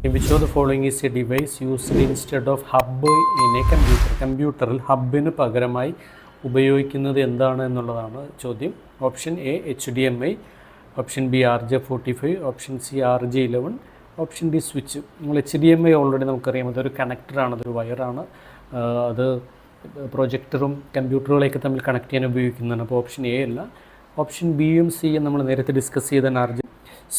In which of the following is a device used instead of hub in a computer? കമ്പ്യൂട്ടറിൽ ഹബിന് പകരമായി ഉപയോഗിക്കുന്നത് എന്താണ് എന്നുള്ളതാണ് ചോദ്യം. Option A HDMI, option B RJ45, option C RJ11, option D switch. നമ്മൾ HDMI already നമുക്കറിയാം, അതൊരു കണക്ടറാണ്, അതൊരു വയറാണ്. അത് പ്രൊജക്ടറും കമ്പ്യൂട്ടറുകളെയൊക്കെ തമ്മിൽ കണക്ട് ചെയ്യാൻ ഉപയോഗിക്കുന്നതാണ്. അപ്പോൾ ഓപ്ഷൻ എ അല്ല. ഓപ്ഷൻ ബിയും സിയും നമ്മൾ നേരത്തെ ഡിസ്കസ് ചെയ്ത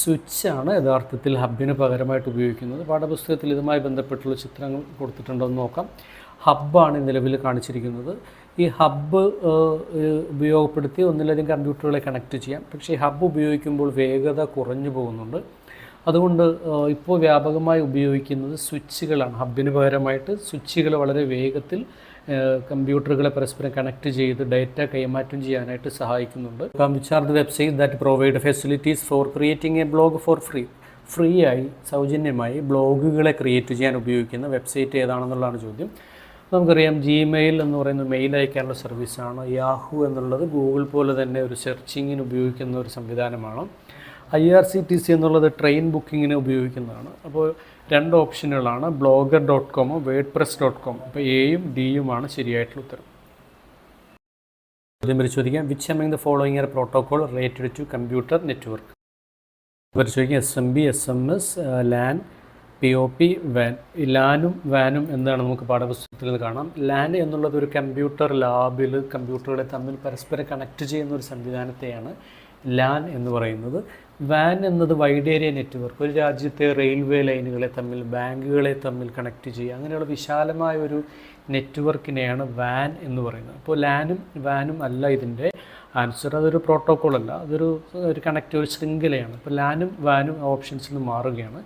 സ്വിച്ചാണ് യഥാർത്ഥത്തിൽ ഹബിന് പകരമായിട്ട് ഉപയോഗിക്കുന്നത്. പാഠപുസ്തകത്തിൽ ഇതുമായി ബന്ധപ്പെട്ടുള്ള ചിത്രങ്ങൾ കൊടുത്തിട്ടുണ്ടോ എന്ന് നോക്കാം. ഹബ്ബാണ് നിലവിൽ കാണിച്ചിരിക്കുന്നത്. ഈ ഹബ്ബ് ഉപയോഗപ്പെടുത്തി ഒന്നിലധികം കമ്പ്യൂട്ടറുകളെ കണക്ട് ചെയ്യാം. പക്ഷേ ഈ ഹബ്ബ് ഉപയോഗിക്കുമ്പോൾ വേഗത കുറഞ്ഞു പോകുന്നുണ്ട്. അതുകൊണ്ട് ഇപ്പോൾ വ്യാപകമായി ഉപയോഗിക്കുന്നത് സ്വിച്ചുകളാണ്. ഹബിന് പകരമായിട്ട് സ്വിച്ചുകൾ വളരെ വേഗത്തിൽ കമ്പ്യൂട്ടറുകളെ പരസ്പരം കണക്ട് ചെയ്ത് ഡേറ്റ കൈമാറ്റം ചെയ്യാനായിട്ട് സഹായിക്കുന്നുണ്ട്. Which are the website that provide facilities for creating A blog four free ആയി സൗജന്യമായി ബ്ലോഗുകളെ ക്രിയേറ്റ് ചെയ്യാൻ ഉപയോഗിക്കുന്ന വെബ്സൈറ്റ് ഏതാണെന്നുള്ളതാണ് ചോദ്യം. നമുക്കറിയാം ജിമെയിൽ എന്ന് പറയുന്ന മെയിൽ അയക്കാനുള്ള സർവീസാണ്. യാഹു എന്നുള്ളത് ഗൂഗിൾ പോലെ തന്നെ ഒരു സെർച്ചിങ്ങിന് ഉപയോഗിക്കുന്ന ഒരു സംവിധാനമാണ്. IRCTC എന്നുള്ളത് ട്രെയിൻ ബുക്കിങ്ങിന് ഉപയോഗിക്കുന്നതാണ്. അപ്പോൾ രണ്ട് ഓപ്ഷനുകളാണ്, blogger.com, wordpress.com. അപ്പോൾ എയും ഡിയുമാണ് ശരിയായിട്ടുള്ള ഉത്തരം. ചോദ്യം പരിശോധിക്കാം. Which among the following are protocol related to computer network? പരിശോധിക്കാം. SMB, SMS, LAN, POP, WAN. ഈ ലാനും വാനും എന്താണ് നമുക്ക് പാഠപുസ്തകത്തിൽ നിന്ന് കാണാം. ലാൻ എന്നുള്ളത് ഒരു കമ്പ്യൂട്ടർ ലാബിൽ കമ്പ്യൂട്ടറുകളെ തമ്മിൽ പരസ്പരം കണക്ട് ചെയ്യുന്ന ഒരു സംവിധാനത്തെയാണ് ലാൻ എന്ന് പറയുന്നത്. വാൻ എന്നത് വൈഡ് ഏരിയ നെറ്റ്വർക്ക്, ഒരു രാജ്യത്തെ റെയിൽവേ ലൈനുകളെ തമ്മിൽ, ബാങ്കുകളെ തമ്മിൽ കണക്ട് ചെയ്യുക, അങ്ങനെയുള്ള വിശാലമായ ഒരു നെറ്റ്വർക്കിനെയാണ് വാൻ എന്ന് പറയുന്നത്. അപ്പോൾ ലാനും വാനും അല്ല ഇതിൻ്റെ ആൻസർ. അതൊരു പ്രോട്ടോക്കോൾ അല്ല, അതൊരു ഒരു ശൃംഖലയാണ്. അപ്പോൾ ലാനും വാനും ഓപ്ഷൻസിൽ നിന്ന് മാറുകയാണ്.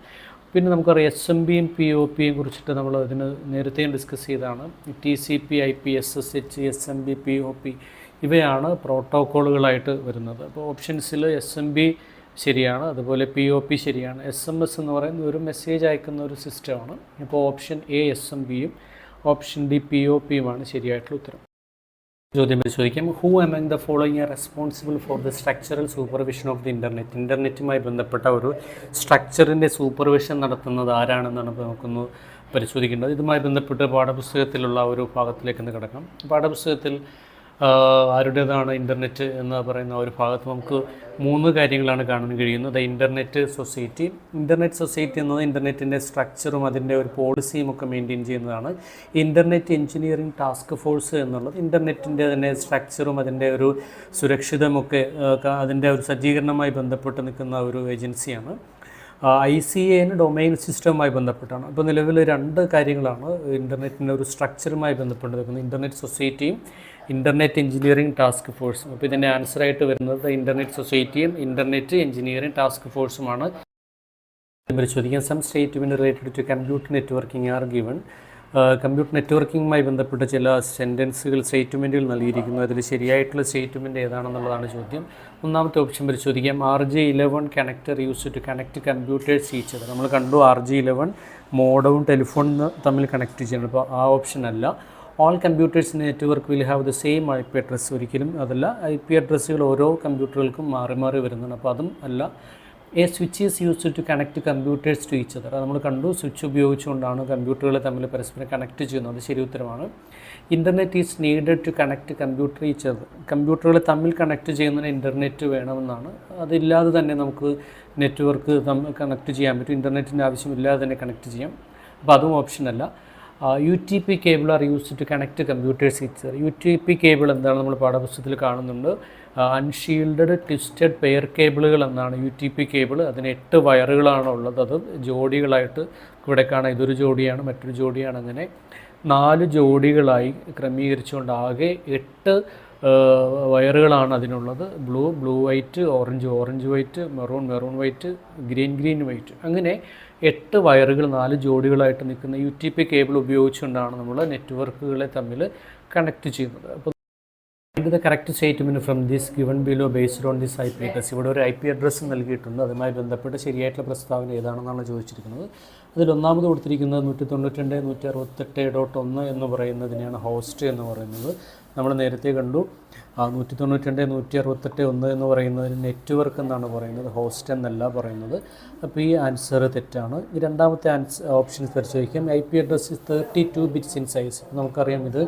പിന്നെ നമുക്കറിയാം SMBയും POPയും കുറിച്ചിട്ട് നമ്മൾ അതിന് നേരത്തെയും ഡിസ്കസ് ചെയ്താണ്. TCP, IP, SSH, SMB, POP ഇവയാണ് പ്രോട്ടോക്കോളുകളായിട്ട് വരുന്നത്. അപ്പോൾ ഓപ്ഷൻസിൽ SMB ശരിയാണ്, അതുപോലെ POP ശരിയാണ്. SMS എന്ന് പറയുന്നത് ഒരു മെസ്സേജ് അയക്കുന്ന ഒരു സിസ്റ്റമാണ്. അപ്പോൾ ഓപ്ഷൻ എ SMBയും ഓപ്ഷൻ ഡി POPയുമാണ് ശരിയായിട്ടുള്ള ഉത്തരം. ചോദ്യം പരിശോധിക്കാം. Who among the following are responsible for the structural supervision of the internet? ഇൻ്റർനെറ്റുമായി ബന്ധപ്പെട്ട ഒരു സ്ട്രക്ചറിൻ്റെ സൂപ്പർവിഷൻ നടത്തുന്നത് ആരാണെന്നാണ് നമുക്കൊന്ന് പരിശോധിക്കേണ്ടത്. ഇതുമായി ബന്ധപ്പെട്ട് പാഠപുസ്തകത്തിലുള്ള ഒരു ഭാഗത്തിലേക്കൊന്ന് കിടക്കാം. പാഠപുസ്തകത്തിൽ ആരുടേതാണ് ഇൻ്റർനെറ്റ് എന്ന് പറയുന്ന ഒരു ഭാഗത്ത് നമുക്ക് 3 കാര്യങ്ങളാണ് കാണാൻ കഴിയുന്നത്. Internet society. ഇൻ്റർനെറ്റ് സൊസൈറ്റി എന്നത് ഇൻ്റർനെറ്റിൻ്റെ സ്ട്രക്ചറും അതിൻ്റെ ഒരു പോളിസിയും ഒക്കെ മെയിൻറ്റെയിൻ ചെയ്യുന്നതാണ്. ഇൻ്റർനെറ്റ് എഞ്ചിനീയറിംഗ് ടാസ്ക് ഫോഴ്സ് എന്നുള്ളത് ഇൻ്റർനെറ്റിൻ്റെ തന്നെ സ്ട്രക്ചറും അതിൻ്റെ ഒരു സുരക്ഷിതമൊക്കെ അതിൻ്റെ ഒരു സജ്ജീകരണവുമായി ബന്ധപ്പെട്ട് നിൽക്കുന്ന ഒരു ഏജൻസിയാണ്. ICAN ഡൊമൈൻ സിസ്റ്റവുമായി ബന്ധപ്പെട്ടാണ്. അപ്പോൾ നിലവിൽ 2 കാര്യങ്ങളാണ് ഇൻ്റർനെറ്റിൻ്റെ ഒരു സ്ട്രക്ചറുമായി ബന്ധപ്പെട്ട് നിൽക്കുന്നത്, ഇൻ്റർനെറ്റ് സൊസൈറ്റിയും ഇൻ്റർനെറ്റ് എഞ്ചിനീയറിംഗ് ടാസ്ക് ഫോഴ്സും. അപ്പോൾ ഇതിൻ്റെ ആൻസറായിട്ട് വരുന്നത് ഇൻ്റർനെറ്റ് സൊസൈറ്റിയും ഇൻ്റർനെറ്റ് എഞ്ചിനീയറിംഗ് ടാസ്ക് ഫോഴ്സുമാണ്. പരിശോധിക്കാൻ. Some statement related to computer networking are given. Computer നെറ്റ്വർക്കിങ്ങുമായി ബന്ധപ്പെട്ട ചില സെൻറ്റൻസുകൾ, സ്റ്റേറ്റ്മെൻറ്റുകൾ നൽകിയിരിക്കുന്നു. അതിൽ ശരിയായിട്ടുള്ള സ്റ്റേറ്റ്മെൻറ്റ് ഏതാണെന്നുള്ളതാണ് ചോദ്യം. ഒന്നാമത്തെ ഓപ്ഷൻ പരിശോധിക്കാം. RJ11 connector use to connect computers each other. നമ്മൾ കണ്ടു RJ11 മോഡവും ടെലിഫോണും തമ്മിൽ കണക്ട് ചെയ്യണം. അപ്പോൾ ആ ഓപ്ഷൻ അല്ല. All computers in network will have the same IP address. ഒരിക്കലും അതല്ല. IP അഡ്രസ്സുകൾ ഓരോ കമ്പ്യൂട്ടറുകൾക്കും മാറി മാറി വരുന്നുണ്ട്. അപ്പോൾ അതും അല്ല. A switch is used to connect computers to each other. അത് നമ്മൾ കണ്ടു, സ്വിച്ച് ഉപയോഗിച്ചുകൊണ്ടാണ് കമ്പ്യൂട്ടറുകളെ തമ്മിൽ പരസ്പരം കണക്ട് ചെയ്യുന്നത്. അത് ശരി ഉത്തരമാണ്. Internet is needed to connect computer each other. കമ്പ്യൂട്ടറുകളെ തമ്മിൽ കണക്ട് ചെയ്യുന്നതിന് ഇൻ്റർനെറ്റ് വേണമെന്നാണ്. അതില്ലാതെ തന്നെ നമുക്ക് നെറ്റ്വർക്ക് കണക്ട് ചെയ്യാൻ പറ്റും. ഇൻ്റർനെറ്റിൻ്റെ ആവശ്യമില്ലാതെ തന്നെ കണക്ട് ചെയ്യാം. അപ്പോൾ അതും ഓപ്ഷനല്ല. UTP cable are used to connect computers each other. UTP cable എന്താണ് നമ്മൾ പാഠപുസ്തകത്തിൽ കാണുന്നുണ്ട്. അൺഷീൽഡഡ് ട്വിസ്റ്റഡ് പെയർ കേബിളുകൾ എന്നാണ് UTP കേബിൾ. അതിന് 8 വയറുകളാണ് ഉള്ളത്. അത് ജോഡികളായിട്ട് ഇവിടെ കാണാം. ഇതൊരു ജോഡിയാണ്, മറ്റൊരു ജോഡിയാണ്, അങ്ങനെ 4 ജോഡികളായി ക്രമീകരിച്ചുകൊണ്ട് ആകെ 8 വയറുകളാണ് അതിനുള്ളത്. Blue white, orange white, maroon white, green white, അങ്ങനെ 8 വയറുകൾ 4 ജോഡികളായിട്ട് നിൽക്കുന്ന UTP കേബിൾ ഉപയോഗിച്ചുകൊണ്ടാണ് നമ്മൾ നെറ്റ്വർക്കുകളെ തമ്മിൽ കണക്ട് ചെയ്യുന്നത്. അപ്പോൾ the correct statement from this given below based on this IP address. ഇവിടെ ഒരു IP അഡ്രസ്സ് നൽകിയിട്ടുണ്ട്. അതുമായി ബന്ധപ്പെട്ട് ശരിയായിട്ടുള്ള പ്രസ്താവന ഏതാണെന്നാണ് ചോദിച്ചിരിക്കുന്നത്. അതിൽ ഒന്നാമത് കൊടുത്തിരിക്കുന്നത് 192.168.1 എന്ന് പറയുന്നതിനെയാണ് ഹോസ്റ്റ് എന്ന് പറയുന്നത്. നമ്മൾ നേരത്തെ കണ്ടു 192 168 എന്ന് പറയുന്നത് നെറ്റ്വർക്ക് എന്നാണ് പറയുന്നത്, ഹോസ്റ്റ് എന്നല്ല പറയുന്നത്. അപ്പോൾ ഈ ആൻസർ തെറ്റാണ്. ഈ രണ്ടാമത്തെ ഓപ്ഷൻ പരിശോധിക്കാം. IP address 32 bits in size. നമുക്കറിയാം ഇത്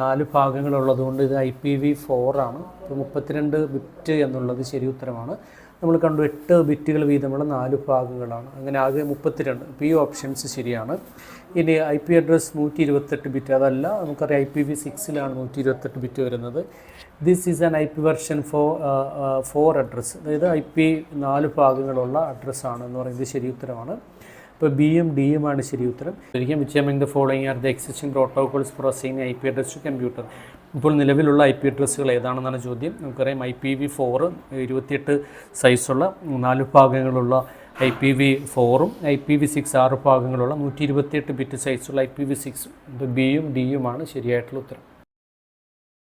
4 ഭാഗങ്ങളുള്ളതുകൊണ്ട് ഇത് IPv4 ആണ്. അപ്പോൾ 32 ബിറ്റ് എന്നുള്ളത് ശരി ഉത്തരമാണ്. നമ്മൾ കണ്ടു 8 ബിറ്റുകൾ വീതമുള്ള 4 ഭാഗങ്ങളാണ്, അങ്ങനെ ആകെ 32. അപ്പോൾ ഈ ഓപ്ഷൻസ് ശരിയാണ്. ഇനി IP അഡ്രസ് 128 ബിറ്റ്, അതല്ല, നമുക്കറിയാം IPv6ലാണ് 128 ബിറ്റ് വരുന്നത്. This is an IP version four address, അതായത് IP 4 ഭാഗങ്ങളുള്ള അഡ്രസ്സാണ് എന്ന് പറയുന്നത് ശരി ഉത്തരമാണ്. ഇപ്പോൾ ബിയും ഡിയുമാണ് ശരി ഉത്തരം. ശരിക്കും which among the following are the existing protocols for assigning IP address to computer. ഇപ്പോൾ നിലവിലുള്ള IP അഡ്രസ്സുകൾ ഏതാണെന്നാണ് ചോദ്യം. നമുക്കറിയാം IPv4 28 സൈസുള്ള 4 ഭാഗങ്ങളുള്ള IPv4ഉം IPv6 6 ഭാഗങ്ങളുള്ള 128 ബിറ്റ് സൈസുള്ള IPv6. ബിയും ഡിയുമാണ് ശരിയായിട്ടുള്ള ഉത്തരം.